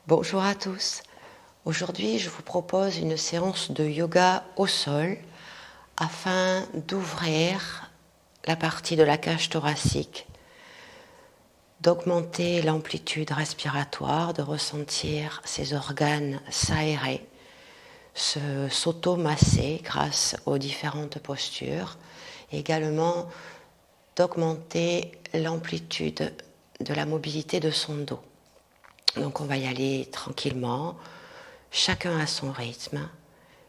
Bonjour à tous. Aujourd'hui, je vous propose une séance de yoga au sol afin d'ouvrir la partie de la cage thoracique, d'augmenter l'amplitude respiratoire, de ressentir ses organes s'aérer, s'auto-masser grâce aux différentes postures, et également d'augmenter l'amplitude de la mobilité de son dos. Donc on va y aller tranquillement, chacun à son rythme.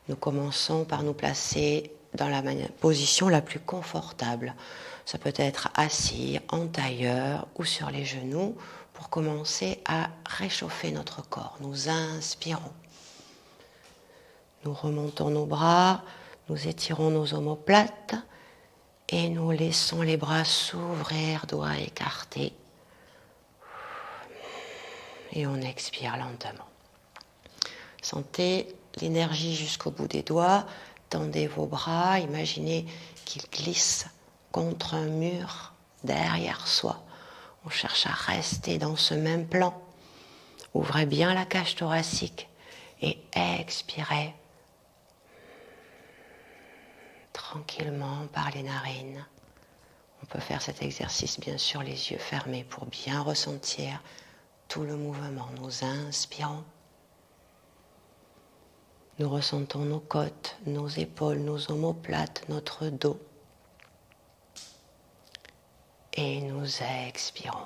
Nous commençons par nous placer dans la position la plus confortable. Ça peut être assis, en tailleur ou sur les genoux pour commencer à réchauffer notre corps. Nous inspirons. Nous remontons nos bras, nous étirons nos omoplates et nous laissons les bras s'ouvrir, doigts écartés. Et on expire lentement. Sentez l'énergie jusqu'au bout des doigts. Tendez vos bras. Imaginez qu'ils glissent contre un mur derrière soi. On cherche à rester dans ce même plan. Ouvrez bien la cage thoracique et expirez tranquillement par les narines. On peut faire cet exercice bien sûr les yeux fermés pour bien ressentir tout le mouvement. Nous inspirons. Nous ressentons nos côtes, nos épaules, nos omoplates, notre dos. Et nous expirons.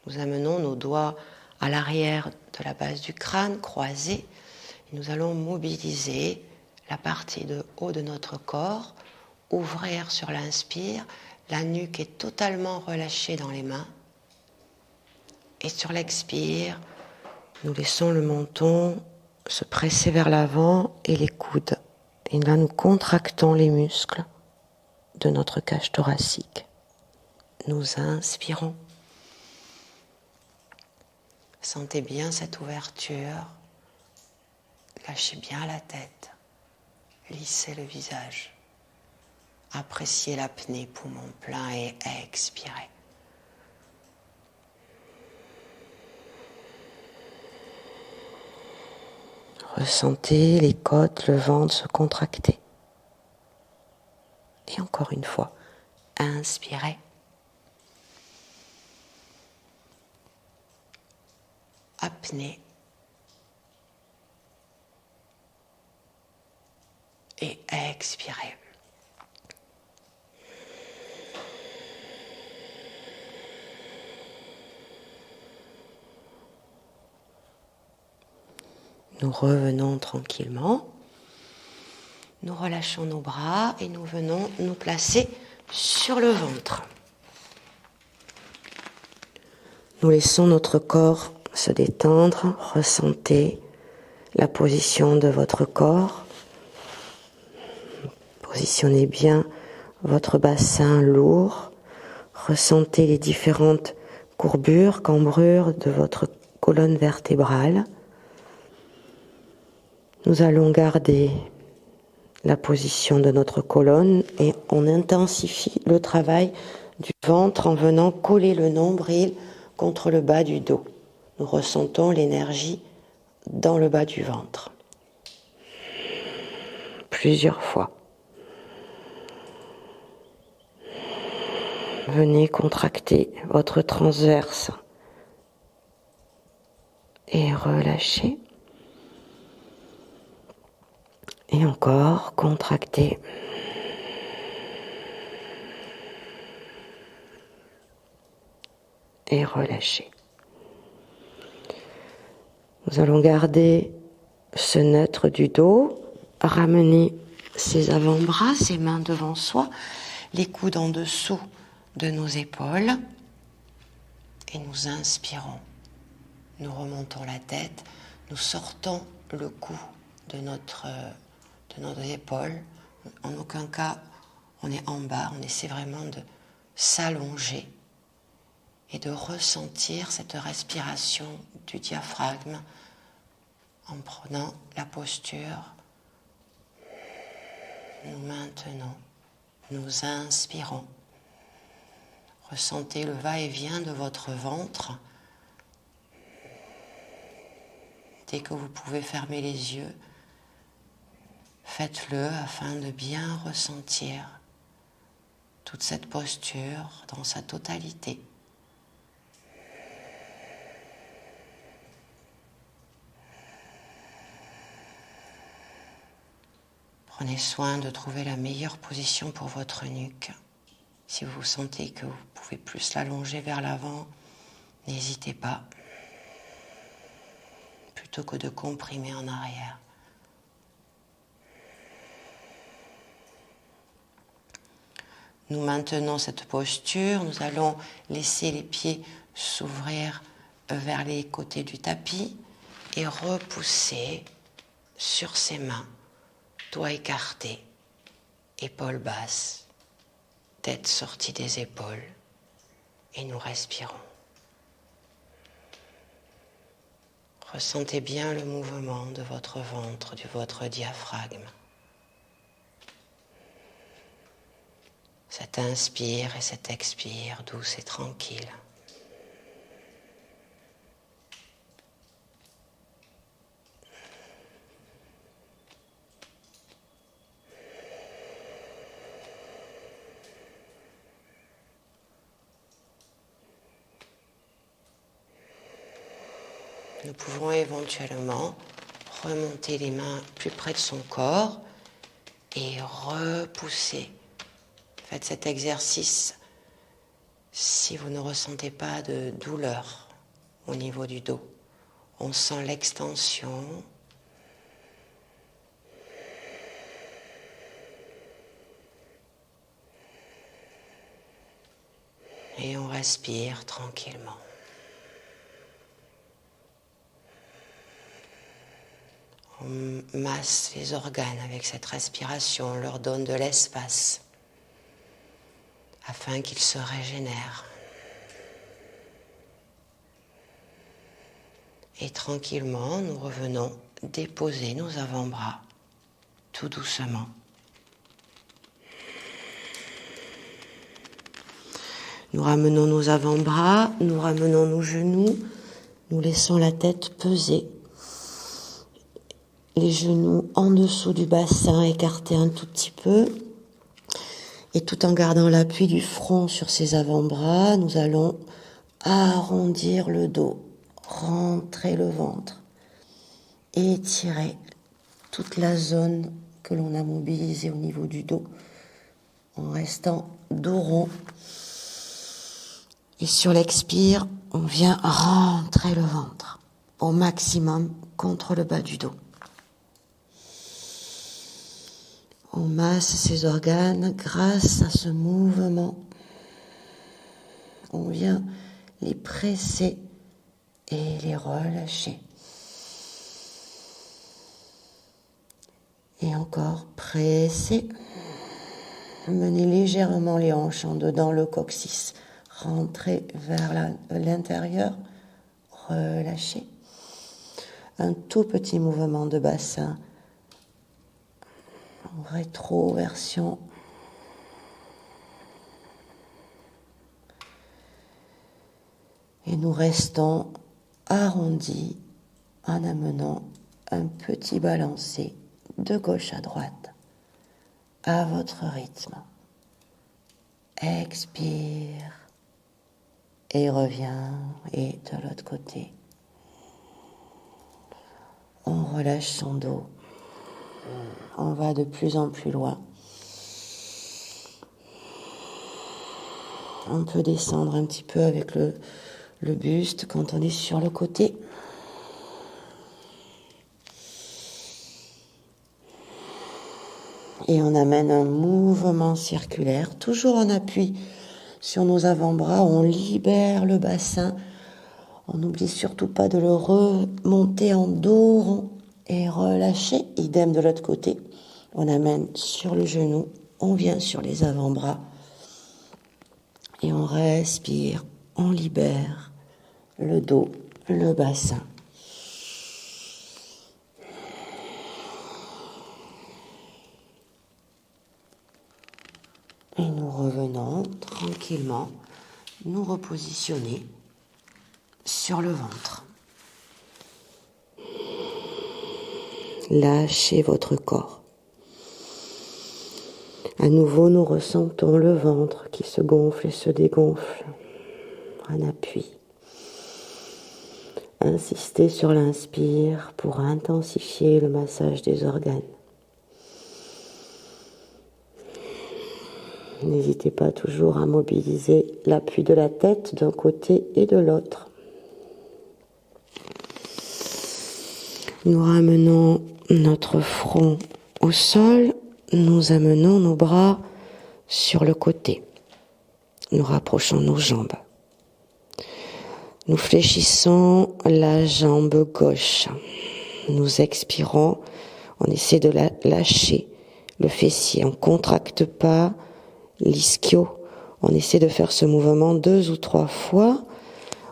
Nous amenons nos doigts à l'arrière de la base du crâne, croisés. Et nous allons mobiliser la partie de haut de notre corps, ouvrir sur l'inspire. La nuque est totalement relâchée dans les mains. Et sur l'expire, nous laissons le menton se presser vers l'avant et les coudes. Et là, nous contractons les muscles de notre cage thoracique. Nous inspirons. Sentez bien cette ouverture. Lâchez bien la tête. Lissez le visage. Appréciez l'apnée, poumon plein et expirez. Ressentez les côtes, le ventre se contracter. Et encore une fois, inspirez. Apnée. Et expirez. Nous revenons tranquillement. Nous relâchons nos bras et nous venons nous placer sur le ventre. Nous laissons notre corps se détendre. Ressentez la position de votre corps. Positionnez bien votre bassin lourd. Ressentez les différentes courbures, cambrures de votre colonne vertébrale. Nous allons garder la position de notre colonne et on intensifie le travail du ventre en venant coller le nombril contre le bas du dos. Nous ressentons l'énergie dans le bas du ventre. Plusieurs fois. Venez contracter votre transverse et relâchez. Et encore, contractez. Et relâchez. Nous allons garder ce neutre du dos, ramener ses avant-bras, ses mains devant soi, les coudes en dessous de nos épaules. Et nous inspirons. Nous remontons la tête, nous sortons le cou de notre épaule. En aucun cas, on est en bas, on essaie vraiment de s'allonger et de ressentir cette respiration du diaphragme en prenant la posture. Nous maintenons Nous inspirons. Ressentez le va-et-vient de votre ventre. Dès que vous pouvez fermer les yeux, faites-le afin de bien ressentir toute cette posture dans sa totalité. Prenez soin de trouver la meilleure position pour votre nuque. Si vous sentez que vous pouvez plus l'allonger vers l'avant, n'hésitez pas, plutôt que de comprimer en arrière. Nous maintenons cette posture, nous allons laisser les pieds s'ouvrir vers les côtés du tapis et repousser sur ses mains, doigts écartés, épaules basses, tête sortie des épaules, et nous respirons. Ressentez bien le mouvement de votre ventre, de votre diaphragme. Cet inspire et cet expire douce et tranquille. Nous pouvons éventuellement remonter les mains plus près de son corps et repousser. Faites cet exercice si vous ne ressentez pas de douleur au niveau du dos. On sent l'extension. Et on respire tranquillement. On masse les organes avec cette respiration, on leur donne de l'espace afin qu'ils se régénèrent. Et tranquillement, nous revenons déposer nos avant-bras tout doucement. Nous ramenons nos avant-bras, nous ramenons nos genoux, nous laissons la tête peser. Les genoux en dessous du bassin, écartés un tout petit peu. Et tout en gardant l'appui du front sur ses avant-bras, nous allons arrondir le dos, rentrer le ventre, étirer toute la zone que l'on a mobilisée au niveau du dos, en restant dos rond. Et sur l'expire, on vient rentrer le ventre au maximum contre le bas du dos. On masse ses organes grâce à ce mouvement. On vient les presser et les relâcher. Et encore presser. Menez légèrement les hanches en dedans le coccyx. Rentrez vers l'intérieur. Relâchez. Un tout petit mouvement de bassin. Rétroversion. Et nous restons arrondis en amenant un petit balancé de gauche à droite à votre rythme. Expire et reviens, et de l'autre côté. On relâche son dos. On va de plus en plus loin. On peut descendre un petit peu avec le buste quand on est sur le côté. Et on amène un mouvement circulaire, toujours en appui sur nos avant-bras. On libère le bassin. On n'oublie surtout pas de le remonter en dos rond et relâcher. Idem de l'autre côté. On amène sur le genou. On vient sur les avant-bras. Et on respire. On libère le dos, le bassin. Et nous revenons tranquillement nous repositionner sur le ventre. Lâchez votre corps. À nouveau, nous ressentons le ventre qui se gonfle et se dégonfle. Un appui. Insistez sur l'inspire pour intensifier le massage des organes. N'hésitez pas toujours à mobiliser l'appui de la tête d'un côté et de l'autre. Nous ramenons notre front au sol, nous amenons nos bras sur le côté. Nous rapprochons nos jambes. Nous fléchissons la jambe gauche. Nous expirons, on essaie de lâcher le fessier. On ne contracte pas l'ischio. On essaie de faire ce mouvement 2 ou 3 fois.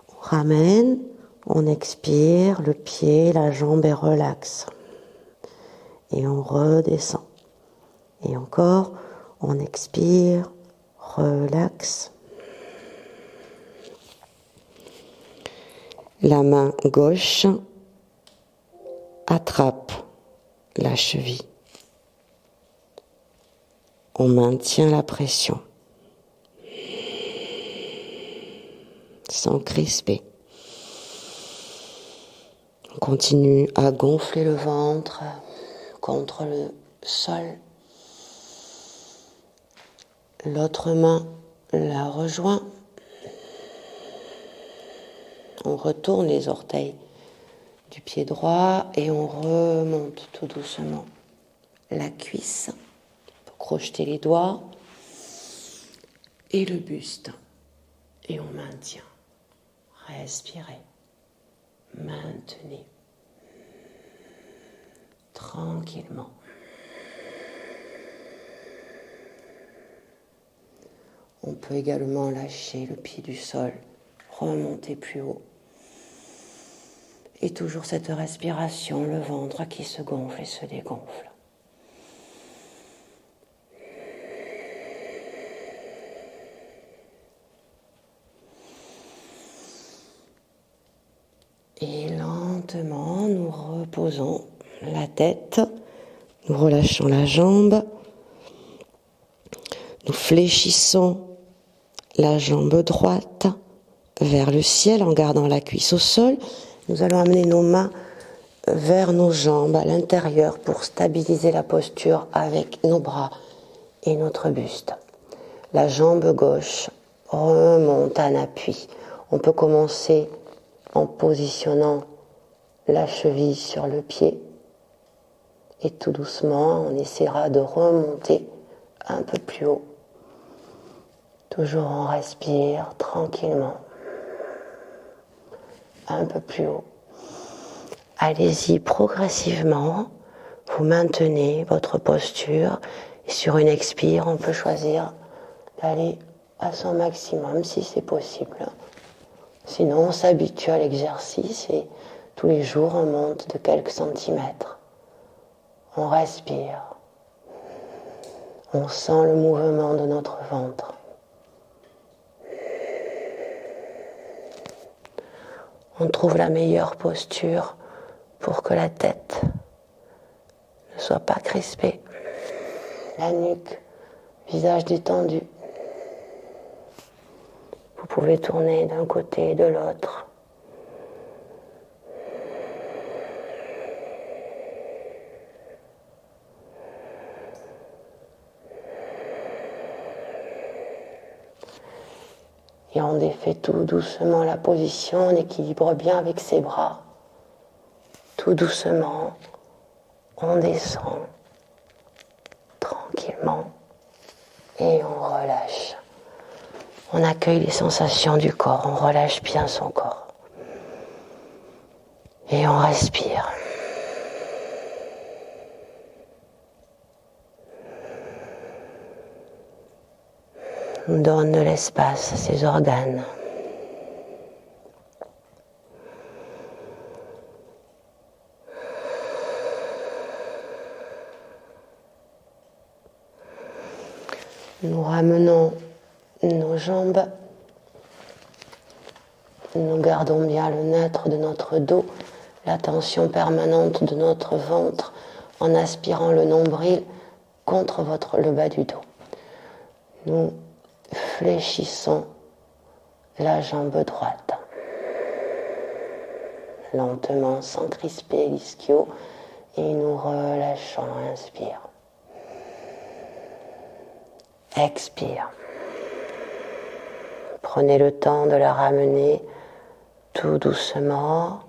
On ramène, on expire, le pied, la jambe est relaxe. Et on redescend. Et encore, on expire, relaxe. La main gauche attrape la cheville. On maintient la pression. Sans crisper. On continue à gonfler le ventre contre le sol. L'autre main la rejoint. On retourne les orteils du pied droit et on remonte tout doucement la cuisse pour crocheter les doigts et le buste. Et on maintient. Respirez. Maintenez. Tranquillement. On peut également lâcher le pied du sol, remonter plus haut. Et toujours cette respiration, le ventre qui se gonfle et se dégonfle. Et lentement, nous reposons la tête, nous relâchons la jambe, nous fléchissons la jambe droite vers le ciel en gardant la cuisse au sol. Nous allons amener nos mains vers nos jambes à l'intérieur pour stabiliser la posture avec nos bras et notre buste. La jambe gauche remonte en appui. On peut commencer en positionnant la cheville sur le pied et tout doucement on essaiera de remonter un peu plus haut. Toujours on respire tranquillement. Un peu plus haut. Allez-y progressivement, vous maintenez votre posture et sur une expire, on peut choisir d'aller à son maximum si c'est possible. Sinon, on s'habitue à l'exercice et tous les jours, on monte de quelques centimètres. On respire. On sent le mouvement de notre ventre. On trouve la meilleure posture pour que la tête ne soit pas crispée. La nuque, visage détendu. Vous pouvez tourner d'un côté et de l'autre. Et on défait tout doucement la position, on équilibre bien avec ses bras. Tout doucement, on descend tranquillement et on relâche. On accueille les sensations du corps, on relâche bien son corps. Et on respire. On donne de l'espace à ses organes. Nous ramenons nos jambes. Nous gardons bien le neutre de notre dos, la tension permanente de notre ventre en aspirant le nombril contre le bas du dos. Nous fléchissons la jambe droite. Lentement, sans crisper l'ischio, et nous relâchons. Inspire. Expire. Prenez le temps de la ramener tout doucement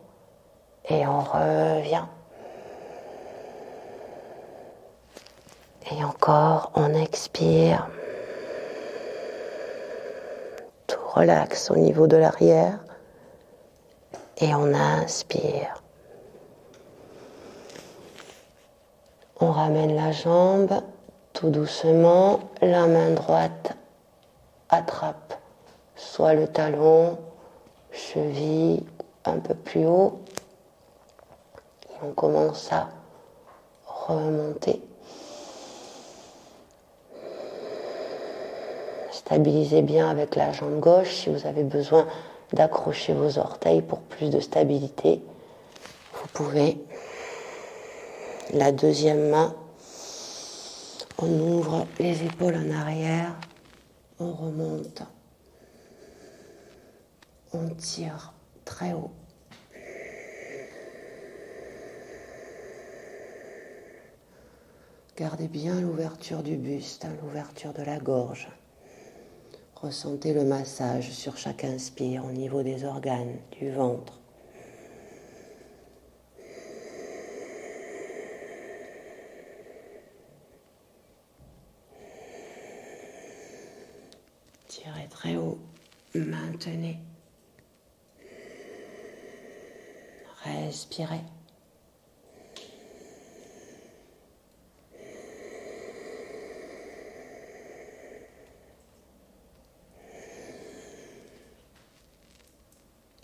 et on revient. Et encore, on expire. Tout relaxe au niveau de l'arrière et on inspire. On ramène la jambe tout doucement, la main droite attrape soit le talon, cheville un peu plus haut. Et on commence à remonter. Stabilisez bien avec la jambe gauche si vous avez besoin d'accrocher vos orteils pour plus de stabilité. Vous pouvez. La deuxième main, on ouvre les épaules en arrière, on remonte, on tire très haut. Gardez bien l'ouverture du buste, l'ouverture de la gorge. Ressentez le massage sur chaque inspire au niveau des organes, du ventre. Tirez très haut, maintenez. Respirez.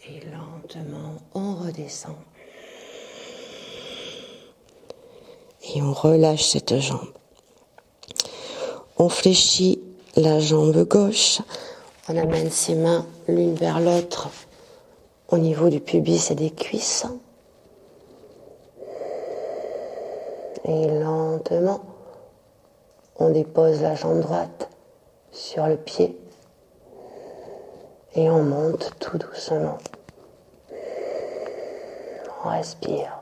Et lentement, on redescend. Et on relâche cette jambe. On fléchit la jambe gauche. On amène ses mains l'une vers l'autre au niveau du pubis et des cuisses. Et lentement, on dépose la jambe droite sur le pied. Et on monte tout doucement. On respire.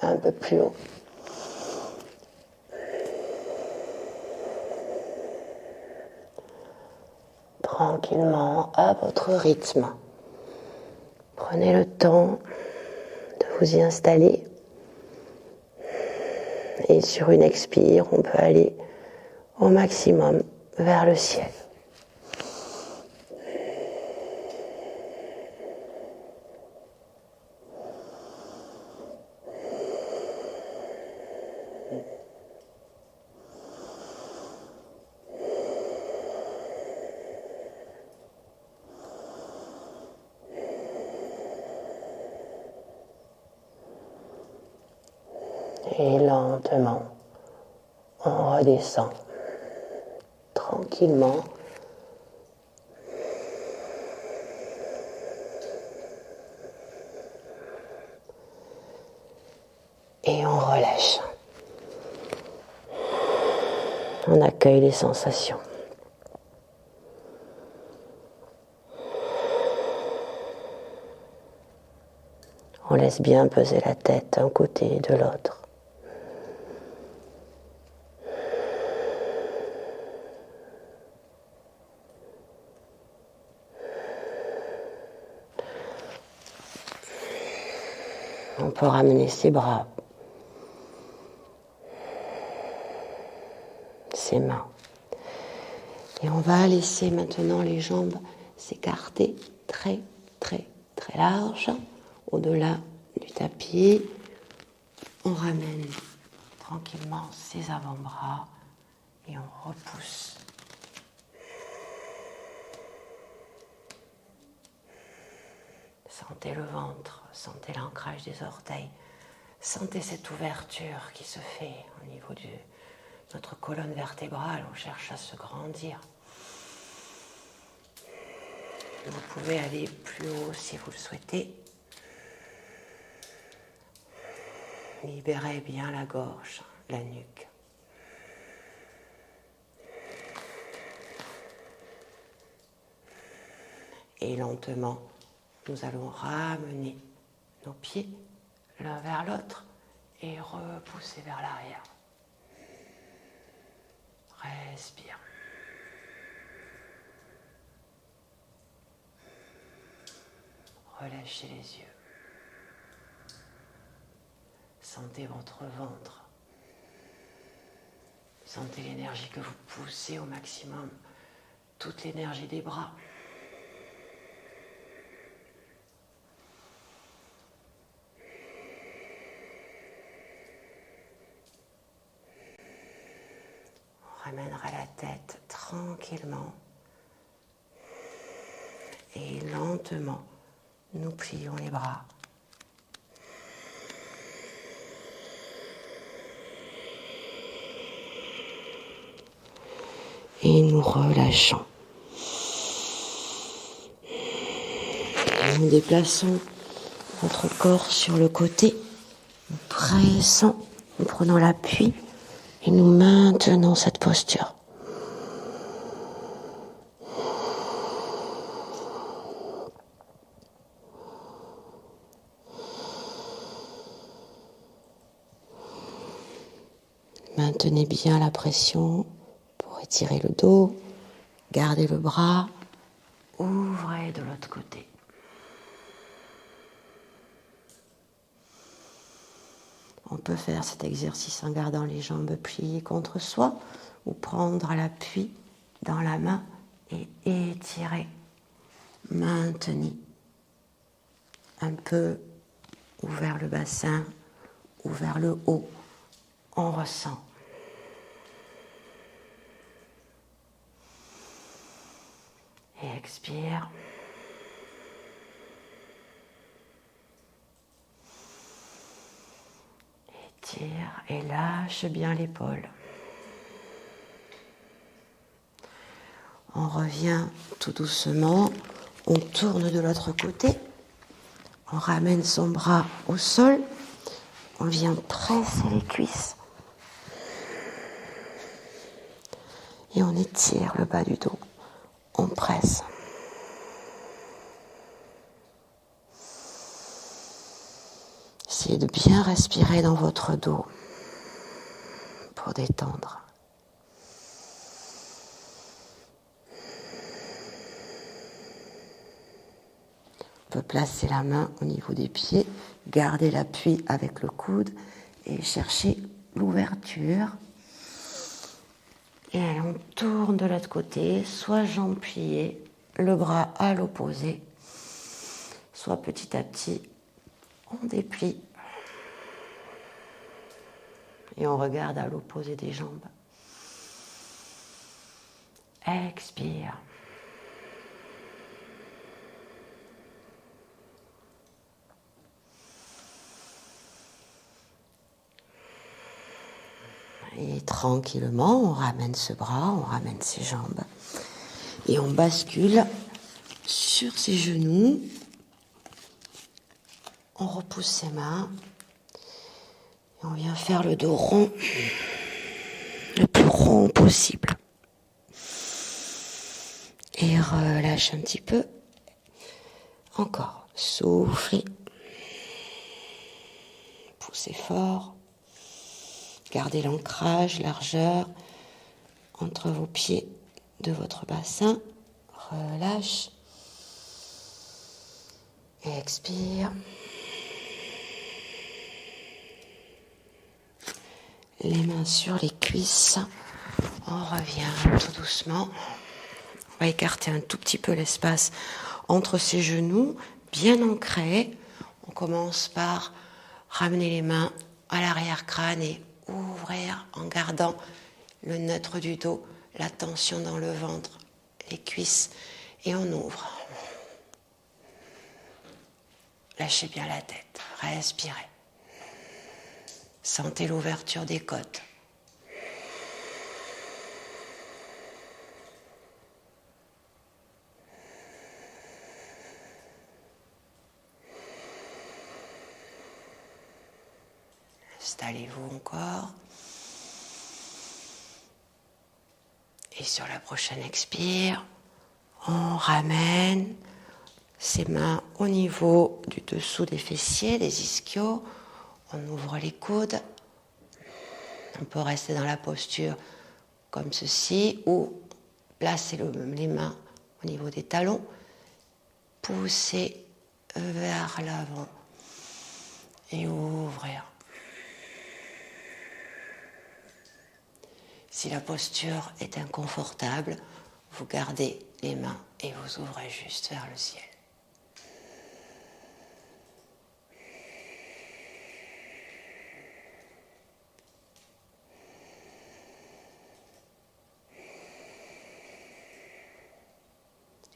Un peu plus haut. Tranquillement, à votre rythme. Prenez le temps de vous y installer. Et sur une expire, on peut aller au maximum vers le ciel. Et lentement, on redescend tranquillement. Et on relâche. On accueille les sensations. On laisse bien peser la tête d'un côté et de l'autre. On peut ramener ses bras, ses mains. Et on va laisser maintenant les jambes s'écarter très, très, très large, au-delà du tapis. On ramène tranquillement ses avant-bras et on repousse. Sentez le ventre, sentez l'ancrage des orteils, Sentez cette ouverture qui se fait au niveau de notre colonne vertébrale. On cherche à se grandir. Vous pouvez aller plus haut si vous le souhaitez. Libérez bien la gorge, la nuque. Et lentement, nous allons ramener nos pieds l'un vers l'autre et repousser vers l'arrière. Respire. Relâchez les yeux. Sentez votre ventre. Sentez l'énergie que vous poussez au maximum. Toute l'énergie des bras. On ramènera la tête tranquillement. Et lentement, nous plions les bras. Et nous relâchons. Nous déplaçons votre corps sur le côté. Nous pressons, nous prenons l'appui et nous maintenons cette posture. Maintenez bien la pression pour étirer le dos, gardez le bras, ouvrez de l'autre côté. On peut faire cet exercice en gardant les jambes pliées contre soi ou prendre l'appui dans la main et étirer, maintenir un peu ouvert le bassin, ouvert le haut, on ressent. Et expire. Étire et lâche bien l'épaule. On revient tout doucement, on tourne de l'autre côté, on ramène son bras au sol, on vient presser les cuisses et on étire le bas du dos, on presse. Essayez de bien respirer dans votre dos pour détendre. On peut placer la main au niveau des pieds, garder l'appui avec le coude et chercher l'ouverture. Et on tourne de l'autre côté, soit jambes pliées, le bras à l'opposé, soit petit à petit, on déplie. Et on regarde à l'opposé des jambes. Expire. Et tranquillement, on ramène ce bras, on ramène ses jambes. Et on bascule sur ses genoux. On repousse ses mains. Et on vient faire le dos rond, le plus rond possible. Et relâche un petit peu. Encore. Soufflez. Poussez fort. Gardez l'ancrage, largeur entre vos pieds de votre bassin. Relâche. Et expire. Les mains sur les cuisses. On revient tout doucement. On va écarter un tout petit peu l'espace entre ses genoux, bien ancrés. On commence par ramener les mains à l'arrière-crâne et ouvrir en gardant le neutre du dos, la tension dans le ventre, les cuisses. Et on ouvre. Lâchez bien la tête. Respirez. Sentez l'ouverture des côtes. Installez-vous encore. Et sur la prochaine expire, on ramène ses mains au niveau du dessous des fessiers, des ischios. On ouvre les coudes. On peut rester dans la posture comme ceci ou placer les mains au niveau des talons. Pousser vers l'avant et ouvrir. Si la posture est inconfortable, vous gardez les mains et vous ouvrez juste vers le ciel.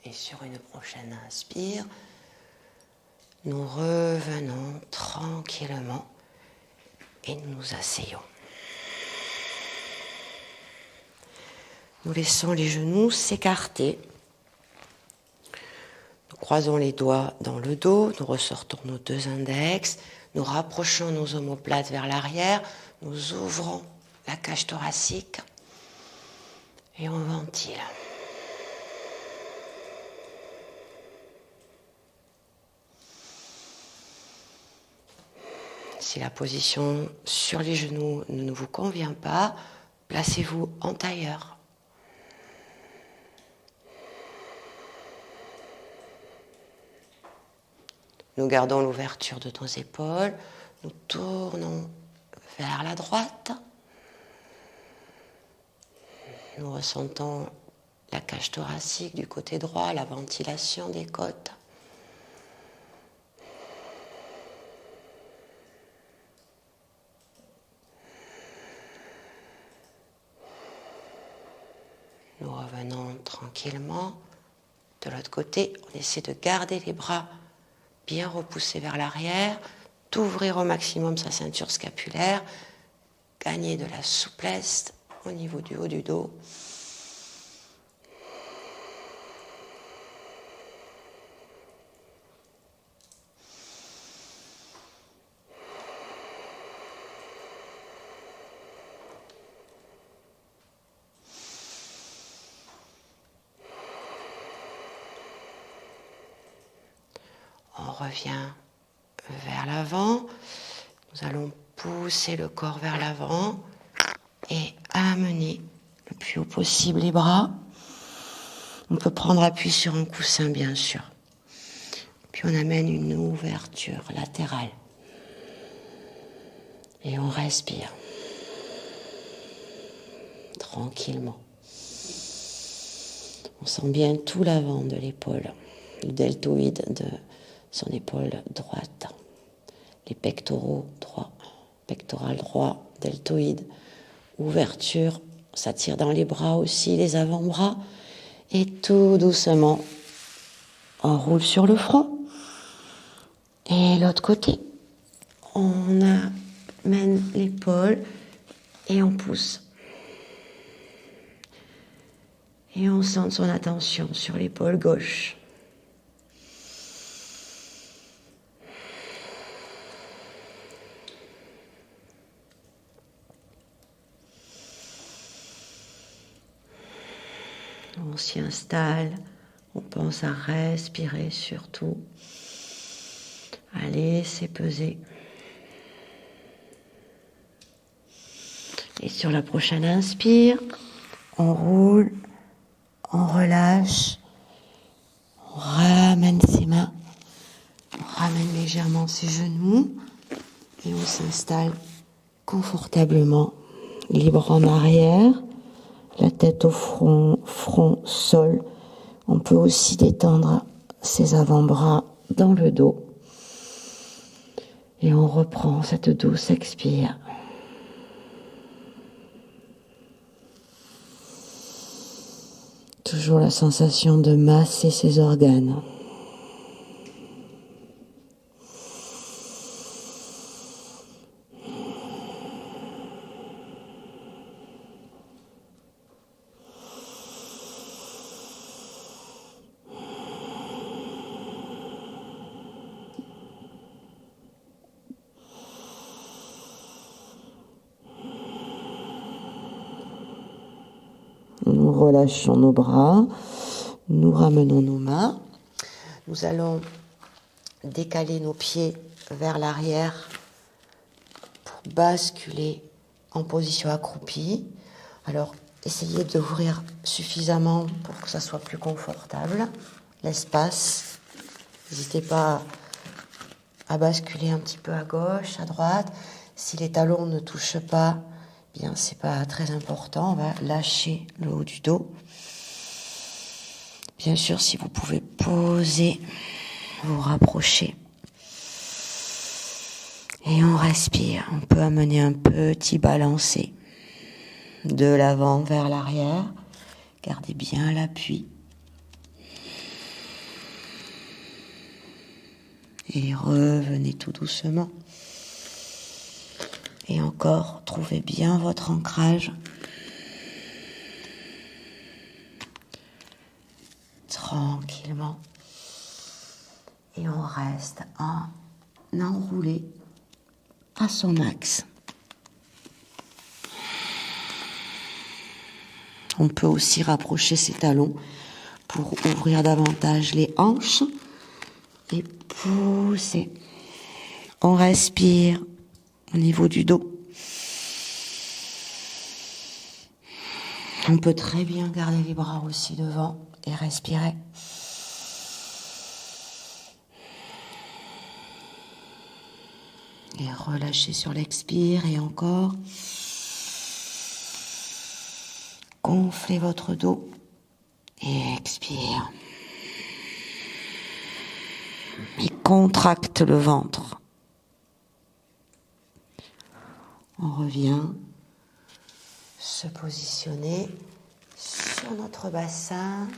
Et sur une prochaine inspire, nous revenons tranquillement et nous nous asseyons. Nous laissons les genoux s'écarter. Nous croisons les doigts dans le dos, nous ressortons nos deux index, nous rapprochons nos omoplates vers l'arrière, nous ouvrons la cage thoracique et on ventile. Si la position sur les genoux ne vous convient pas, placez-vous en tailleur. Nous gardons l'ouverture de nos épaules, nous tournons vers la droite. Nous ressentons la cage thoracique du côté droit, la ventilation des côtes. Nous revenons tranquillement. De l'autre côté, on essaie de garder les bras bien repoussés vers l'arrière, d'ouvrir au maximum sa ceinture scapulaire, gagner de la souplesse au niveau du haut du dos. On revient vers l'avant. Nous allons pousser le corps vers l'avant et amener le plus haut possible les bras. On peut prendre appui sur un coussin, bien sûr. Puis on amène une ouverture latérale. Et on respire. Tranquillement. On sent bien tout l'avant de l'épaule, le deltoïde de son épaule droite, les pectoraux droits, pectoral droit, deltoïde, ouverture, ça tire dans les bras aussi, les avant-bras, et tout doucement, on roule sur le front. Et l'autre côté, on amène l'épaule et on pousse. Et on sent son attention sur l'épaule gauche. On s'y installe, on pense à respirer surtout, à laisser peser. Et sur la prochaine inspire, on roule, on relâche, on ramène ses mains, on ramène légèrement ses genoux et on s'installe confortablement, libre en arrière. La tête au front, sol. On peut aussi détendre ses avant-bras dans le dos. Et on reprend cette douce expire. Toujours la sensation de masser ses organes. Nous relâchons nos bras. Nous ramenons nos mains. Nous allons décaler nos pieds vers l'arrière pour basculer en position accroupie. Alors, essayez d'ouvrir suffisamment pour que ça soit plus confortable. L'espace. N'hésitez pas à basculer un petit peu à gauche, à droite. Si les talons ne touchent pas, bien, c'est pas très important. On va lâcher le haut du dos. Bien sûr, si vous pouvez poser, vous rapprocher. Et on respire. On peut amener un petit balancé de l'avant vers l'arrière. Gardez bien l'appui. Et revenez tout doucement. Et encore, trouvez bien votre ancrage. Tranquillement. Et on reste enroulé à son axe. On peut aussi rapprocher ses talons pour ouvrir davantage les hanches et pousser. On respire au niveau du dos. On peut très bien garder les bras aussi devant et respirer. Et relâchez sur l'expire et encore. Gonflez votre dos et expire. Et contracte le ventre. On revient se positionner sur notre bassin.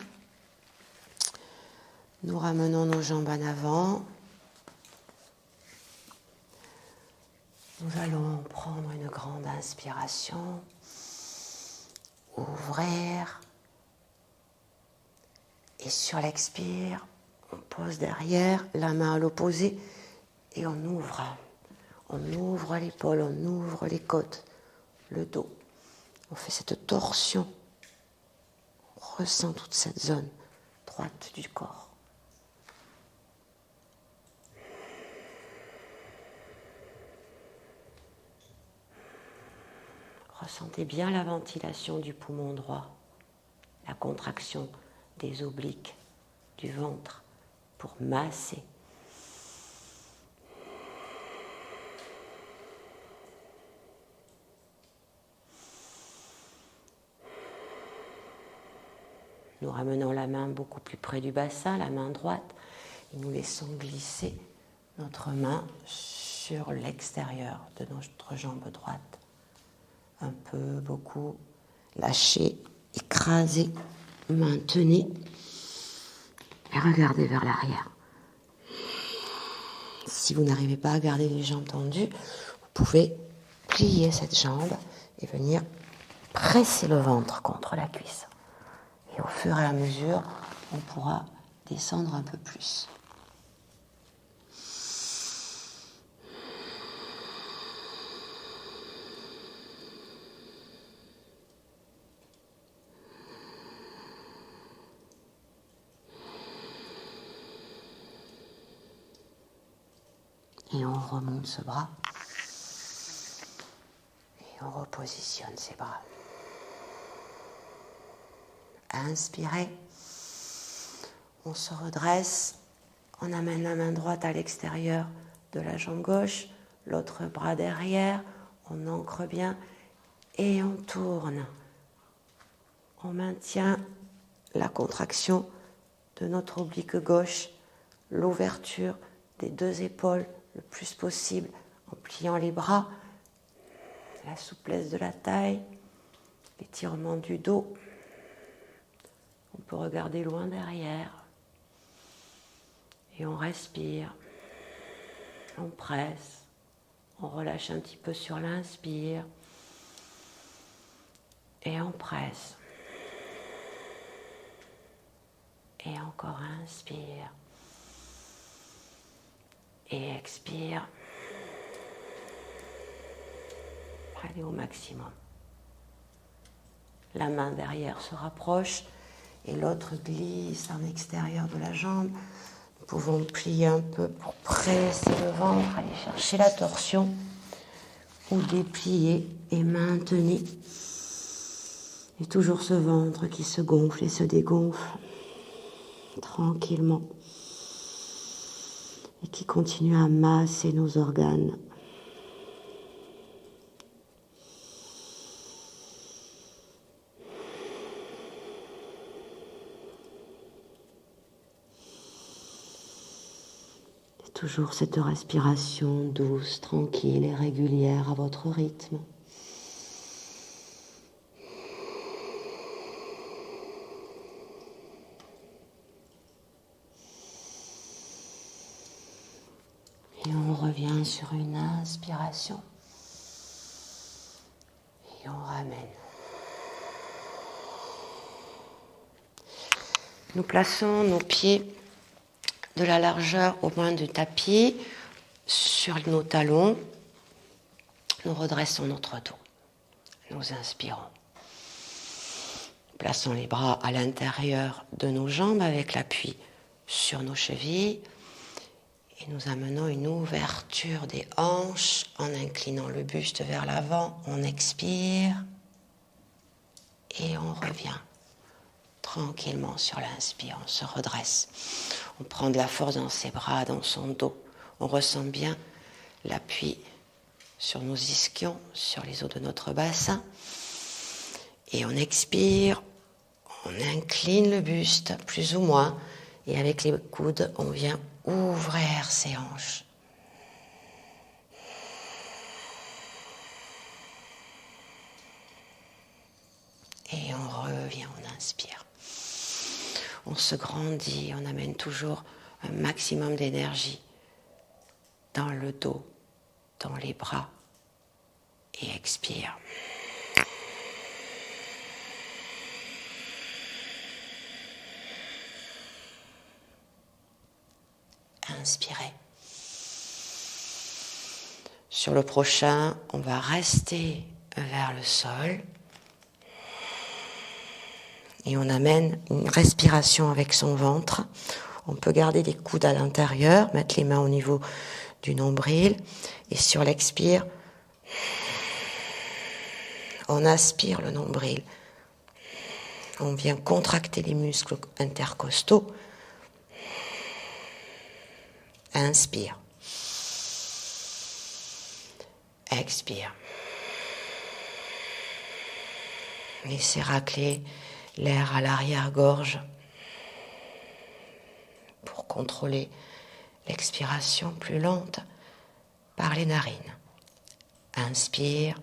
Nous ramenons nos jambes en avant. Nous allons prendre une grande inspiration, ouvrir, et sur l'expire, on pose derrière, la main à l'opposé, et on ouvre. On ouvre l'épaule, on ouvre les côtes, le dos. On fait cette torsion. On ressent toute cette zone droite du corps. Ressentez bien la ventilation du poumon droit, la contraction des obliques, du ventre pour masser. Nous ramenons la main beaucoup plus près du bassin, la main droite, et nous laissons glisser notre main sur l'extérieur de notre jambe droite. Un peu, beaucoup, lâchez, écrasez, maintenez et regardez vers l'arrière. Si vous n'arrivez pas à garder les jambes tendues, vous pouvez plier cette jambe et venir presser le ventre contre la cuisse. Et au fur et à mesure, on pourra descendre un peu plus. Et on remonte ce bras. Et on repositionne ses bras. Inspirez. On se redresse. On amène la main droite à l'extérieur de la jambe gauche. L'autre bras derrière. On ancre bien. Et on tourne. On maintient la contraction de notre oblique gauche. L'ouverture des deux épaules le plus possible en pliant les bras, la souplesse de la taille, l'étirement du dos. On peut regarder loin derrière et on respire, on presse, on relâche un petit peu sur l'inspire et on presse. Et encore inspire. Et expire. Allez au maximum. La main derrière se rapproche et l'autre glisse en extérieur de la jambe. Nous pouvons plier un peu pour presser le ventre, aller chercher la torsion ou déplier et maintenir. Et toujours ce ventre qui se gonfle et se dégonfle tranquillement et qui continue à masser nos organes. Toujours cette respiration douce, tranquille et régulière à votre rythme. Et on revient sur une inspiration. Et on ramène. Nous plaçons nos pieds de la largeur au moins du tapis sur nos talons. Nous redressons notre dos. Nous inspirons. Plaçons les bras à l'intérieur de nos jambes avec l'appui sur nos chevilles. Et nous amenons une ouverture des hanches en inclinant le buste vers l'avant. On expire et on revient tranquillement sur l'inspire. On se redresse. On prend de la force dans ses bras, dans son dos. On ressent bien l'appui sur nos ischions, sur les os de notre bassin. Et on expire, on incline le buste, plus ou moins. Et avec les coudes, on vient ouvrir ses hanches. Et on revient, on inspire. On se grandit, on amène toujours un maximum d'énergie dans le dos, dans les bras. Et expire. Inspirez. Sur le prochain, on va rester vers le sol. Et on amène une respiration avec son ventre. On peut garder les coudes à l'intérieur, mettre les mains au niveau du nombril. Et sur l'expire, on aspire le nombril. On vient contracter les muscles intercostaux. Inspire. Expire. Laissez racler l'air à l'arrière-gorge pour contrôler l'expiration plus lente par les narines. Inspire.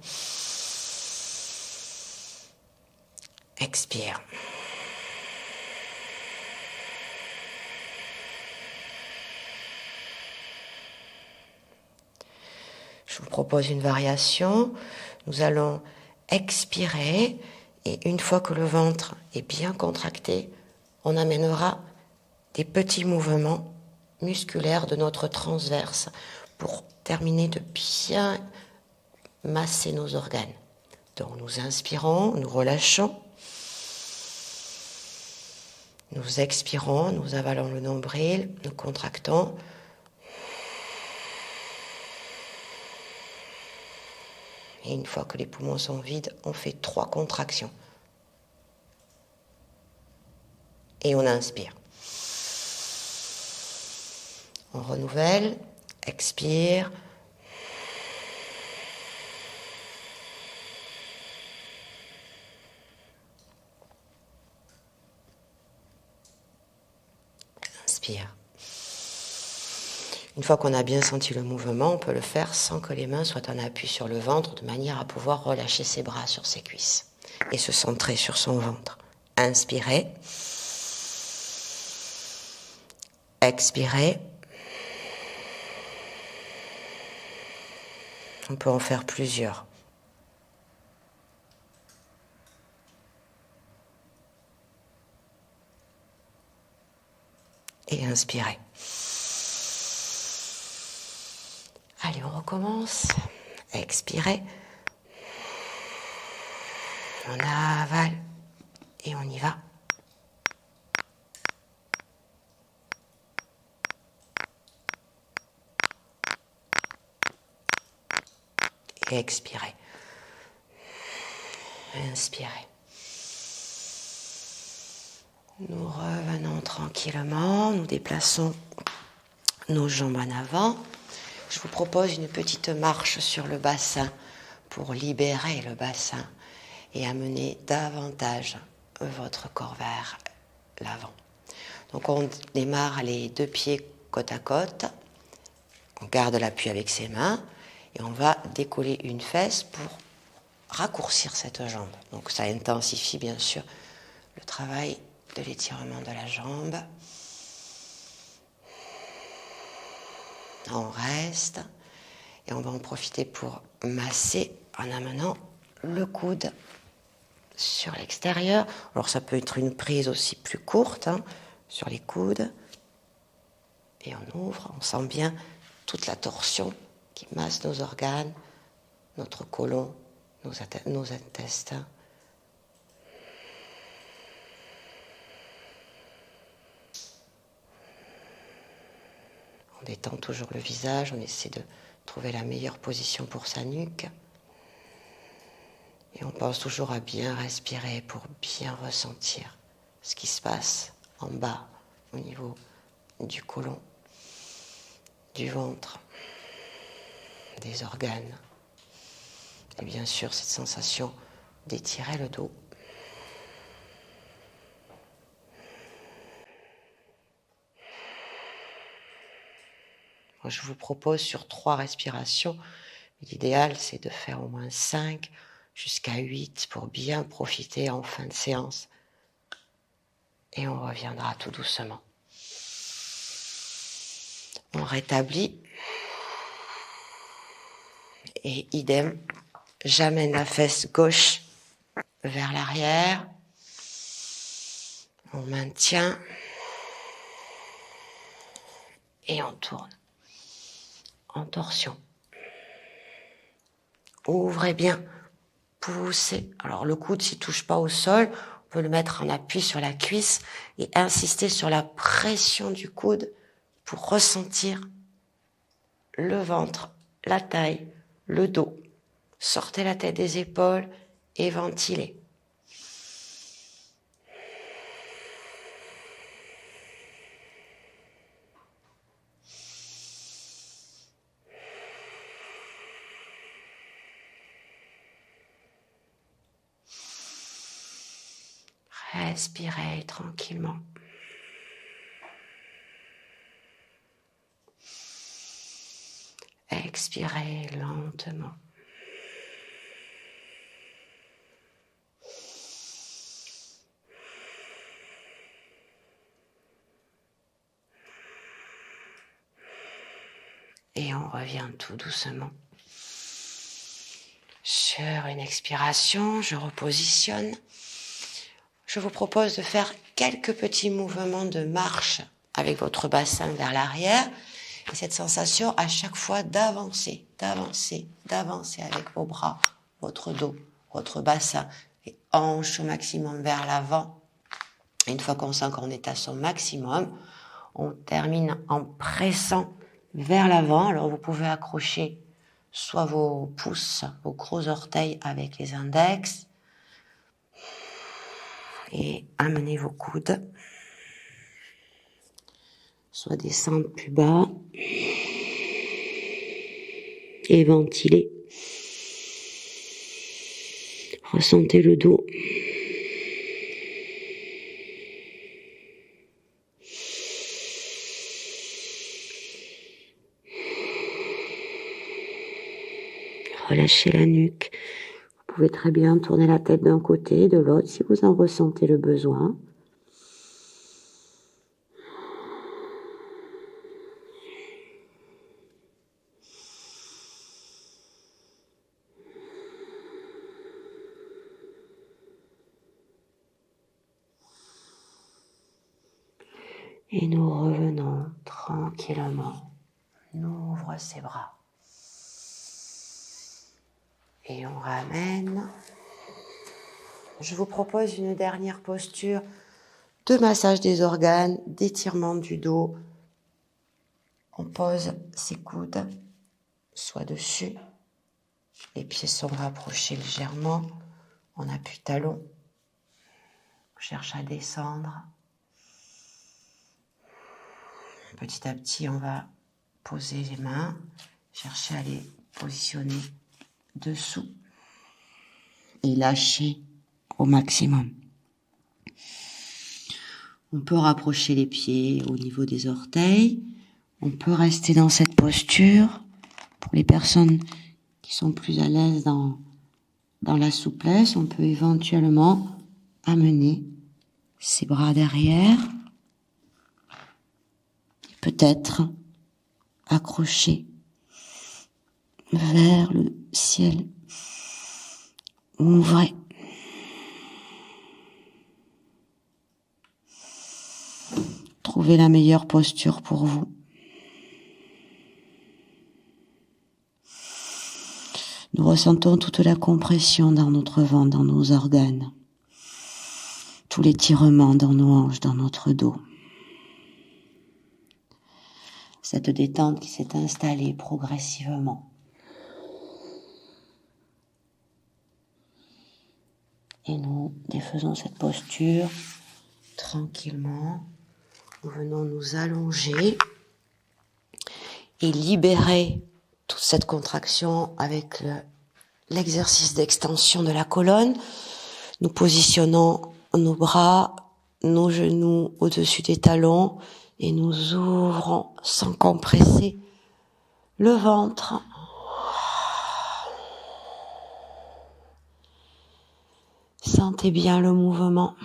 Expire. Je vous propose une variation. Nous allons expirer et une fois que le ventre est bien contracté, on amènera des petits mouvements musculaires de notre transverse pour terminer de bien masser nos organes. Donc nous inspirons, nous relâchons. Nous expirons, nous avalons le nombril, nous contractons. Et une fois que les poumons sont vides, on fait 3 contractions. Et on inspire. On renouvelle, expire. Inspire. Une fois qu'on a bien senti le mouvement, on peut le faire sans que les mains soient en appui sur le ventre, de manière à pouvoir relâcher ses bras sur ses cuisses et se centrer sur son ventre. Inspirez. Expirez. On peut en faire plusieurs. Et inspirez. Allez, on recommence. Expirez. On avale et on y va. Et expirez. Inspirez. Nous revenons tranquillement, nous déplaçons nos jambes en avant. Je vous propose une petite marche sur le bassin pour libérer le bassin et amener davantage votre corps vers l'avant. Donc on démarre les deux pieds côte à côte, on garde l'appui avec ses mains et on va décoller une fesse pour raccourcir cette jambe. Donc ça intensifie bien sûr le travail de l'étirement de la jambe. On reste et on va en profiter pour masser en amenant le coude sur l'extérieur. Alors ça peut être une prise aussi plus courte sur les coudes. Et on ouvre, on sent bien toute la torsion qui masse nos organes, notre côlon, nos intestins. On détend toujours le visage, on essaie de trouver la meilleure position pour sa nuque. Et on pense toujours à bien respirer pour bien ressentir ce qui se passe en bas, au niveau du côlon, du ventre, des organes. Et bien sûr, cette sensation d'étirer le dos. Moi, je vous propose sur 3 respirations. L'idéal, c'est de faire au moins 5 jusqu'à 8 pour bien profiter en fin de séance. Et on reviendra tout doucement. On rétablit. Et idem, j'amène la fesse gauche vers l'arrière. On maintient. Et on tourne. En torsion. Ouvrez bien. Poussez. Alors le coude, s'il ne touche pas au sol, on peut le mettre en appui sur la cuisse et insister sur la pression du coude pour ressentir le ventre, la taille, le dos. Sortez la tête des épaules et ventilez. Respirez tranquillement. Expirez lentement. Et on revient tout doucement. Sur une expiration, je repositionne. Je vous propose de faire quelques petits mouvements de marche avec votre bassin vers l'arrière. Et cette sensation à chaque fois d'avancer, d'avancer, d'avancer avec vos bras, votre dos, votre bassin, et hanches au maximum vers l'avant. Et une fois qu'on sent qu'on est à son maximum, on termine en pressant vers l'avant. Alors vous pouvez accrocher soit vos pouces, vos gros orteils avec les index, et amenez vos coudes, soit descendre plus bas et ventilez. Ressentez le dos. Relâchez la nuque. Vous pouvez très bien tourner la tête d'un côté, de l'autre, si vous en ressentez le besoin. Et nous revenons tranquillement. On ouvre ses bras. Et on ramène Je vous propose une dernière posture de massage des organes, d'étirement du dos. On pose ses coudes soit dessus, les pieds sont rapprochés légèrement, on appuie talon, on cherche à descendre. Petit à petit, on va poser les mains, chercher à les positionner dessous et lâcher au maximum. On peut rapprocher les pieds au niveau des orteils. On peut rester dans cette posture. Pour les personnes qui sont plus à l'aise dans la souplesse, on peut éventuellement amener ses bras derrière. Peut-être accrocher vers le ciel. Ouvrez. Trouvez la meilleure posture pour vous. Nous ressentons toute la compression dans notre ventre, dans nos organes. Tout l'étirement dans nos hanches, dans notre dos. Cette détente qui s'est installée progressivement. Et nous défaisons cette posture tranquillement. Nous venons nous allonger et libérer toute cette contraction avec l'exercice d'extension de la colonne. Nous positionnons nos bras, nos genoux au-dessus des talons et nous ouvrons sans compresser le ventre. Sentez bien le mouvement.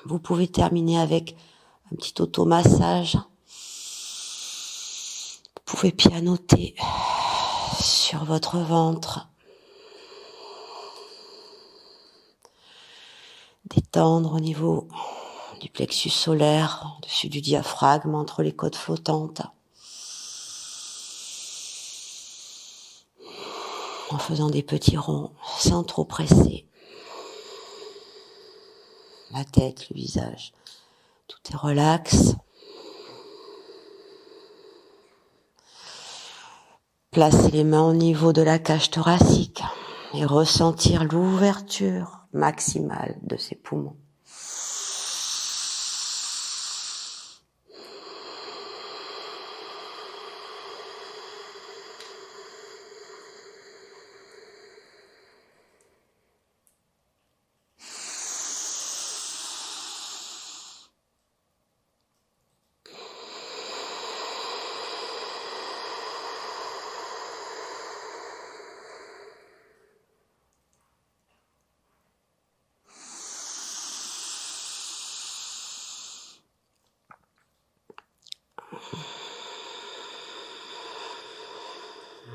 Vous pouvez terminer avec un petit automassage. Vous pouvez pianoter sur votre ventre. Détendre au niveau du plexus solaire, au-dessus du diaphragme, entre les côtes flottantes. En faisant des petits ronds, sans trop presser. La tête, le visage, tout est relax. Placez les mains au niveau de la cage thoracique et ressentir l'ouverture maximale de ses poumons.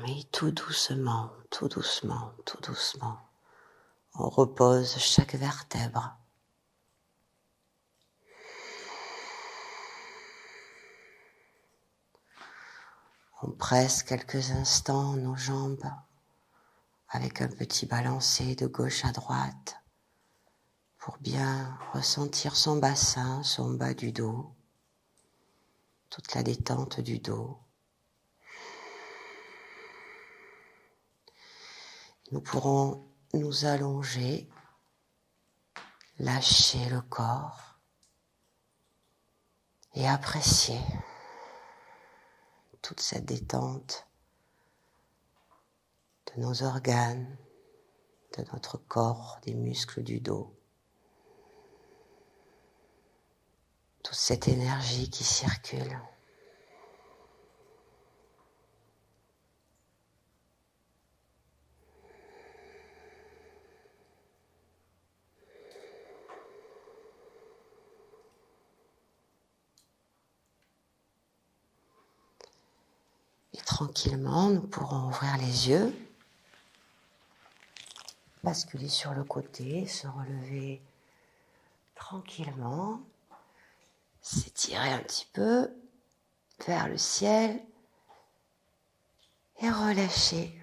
Et tout doucement, tout doucement, tout doucement, on repose chaque vertèbre. On presse quelques instants nos jambes avec un petit balancé de gauche à droite pour bien ressentir son bassin, son bas du dos, toute la détente du dos. Nous pourrons nous allonger, lâcher le corps et apprécier toute cette détente de nos organes, de notre corps, des muscles du dos. Toute cette énergie qui circule. Et tranquillement, nous pourrons ouvrir les yeux, basculer sur le côté, se relever tranquillement, s'étirer un petit peu vers le ciel et relâcher.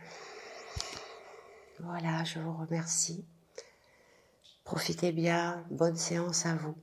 Voilà, je vous remercie Profitez bien, bonne séance à vous.